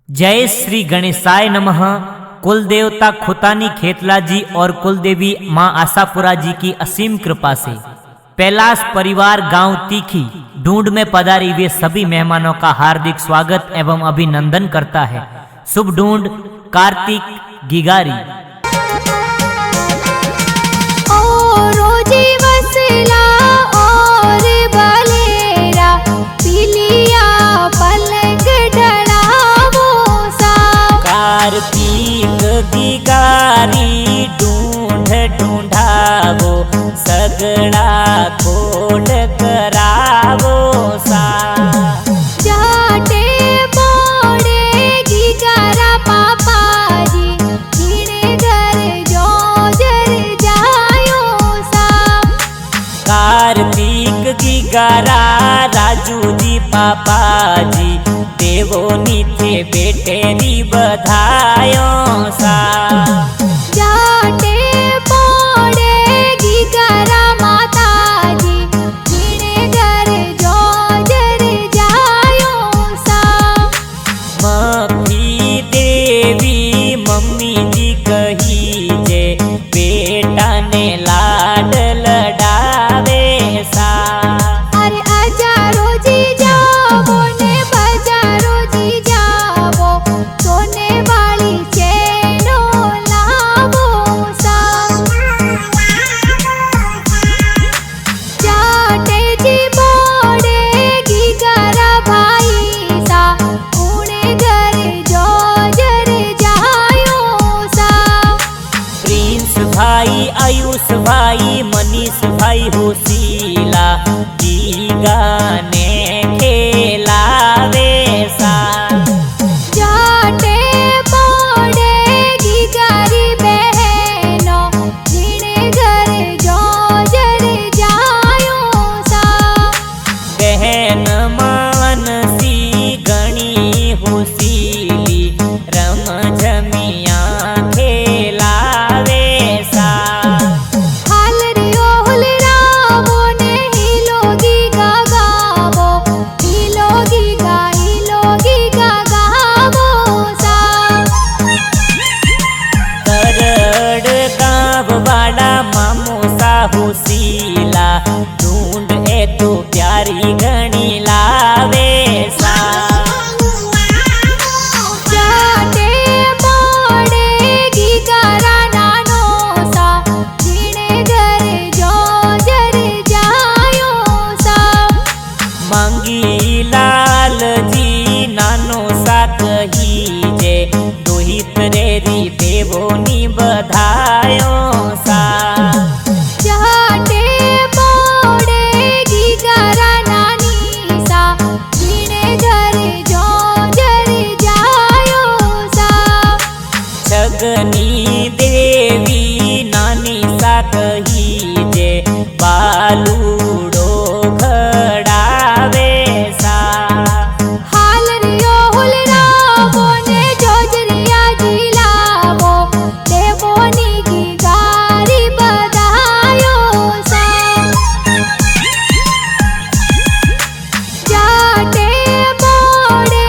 जय श्री गणेशाय नमः। कुल देवता खुतानी खेतला जी और कुलदेवी माँ आशापुरा जी की असीम कृपा से कैलाश परिवार गांव तीखी ढूंढ में पधारी वे सभी मेहमानों का हार्दिक स्वागत एवं अभिनंदन करता है। शुभ ढूंढ कार्तिक गिगारी। कार्तिक गिगारी ढूंढ ढूंढावो सगड़ा खोड करावो सा। जाटे पोड़े गिगारा पापा जी जीने घर जो जर जायो सा। कार्तिक गिगारा राजू जी पापा जी देवोनी थे बेटेरी बधायो सा। जाटे पोड़े गिगारा माता जी जीने घर जो जर जायो सा। मम्मी देवी मम्मी जी कही जे बेटा ने लाड लडावे सा। अरे अजारो जी जावो ने बजारो जी जावो सोने वाली चेनो लावो सा। जाटे जी बोड़े गिगारा भाई सा उन्हें घर जो जर जायो सा। प्रिंस भाई आयुष भाई मनीष भाई होशीला गाने खेलावे सा। जाटे पोड़े गिगारी बहनो जीने घर जो जर जायो सा। बहन मानसी गणी होशीली रम जमिया खेलावे सा। हाल रियो हुल रावो ने हिलोगी गागावो हिलोगी गागावो सा। करड़ गाँव वाला मामो सा होशीला ढूंढ ए तो प्यारी गणी लावे सा। जाटे पोड़े गिगारा नानो सा जीने घर जो जर जायो सा। मांगी लाल जी नानो सा कही जे दोहित रेरी देवोनी बधायो सा। जाटे पोड़े गिगारा नानी सा जीने घर जो जर जायो सा। छगनी देवी नानी सा कही जे बालूडो घड़ावे सा। हाल रियो हुल रावो ने जोजरिया जी लावो देवोनी गिगारी बधायो सा। जाटे पोड़े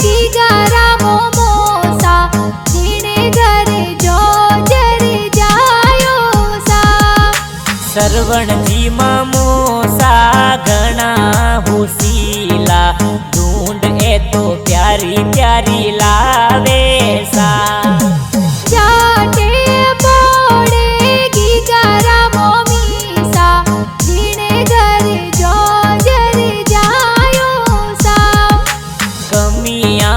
गिगारा मोमो सा जीने घर जो जर जायो सा। सरवण जी मामो सा गणा होशीला ढूंढ ए तो प्यारी प्यारी लावे सा। जाटे पोड़े गिगारा मोमी सा जीने घर जो जर जायो सा। कमिया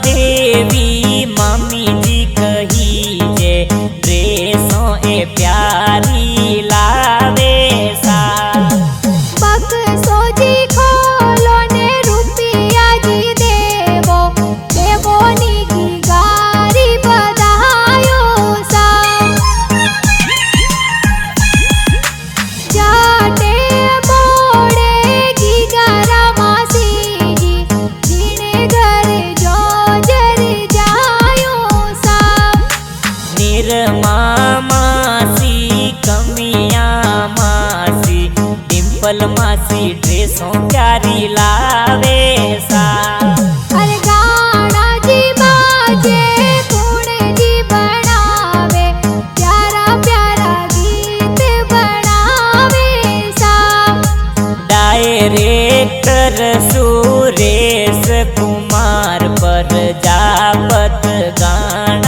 देवी मम्मी जी कही जे ड्रेसों ए प्यारी लावे सा। बक्सो जी खोलो ने रुपया जी देवो देवोनी गिगारी बधायो सा। जाटे पोड़े गिगारा मासी जी जीने घर जो जर जायो सा। निरमा मासी कमिया मासी डिम्पल मासी ड्रेसों प्यारी लावे सा। अरे गाना जी बा सिंगर सुरेश कुमार प्रजापत गान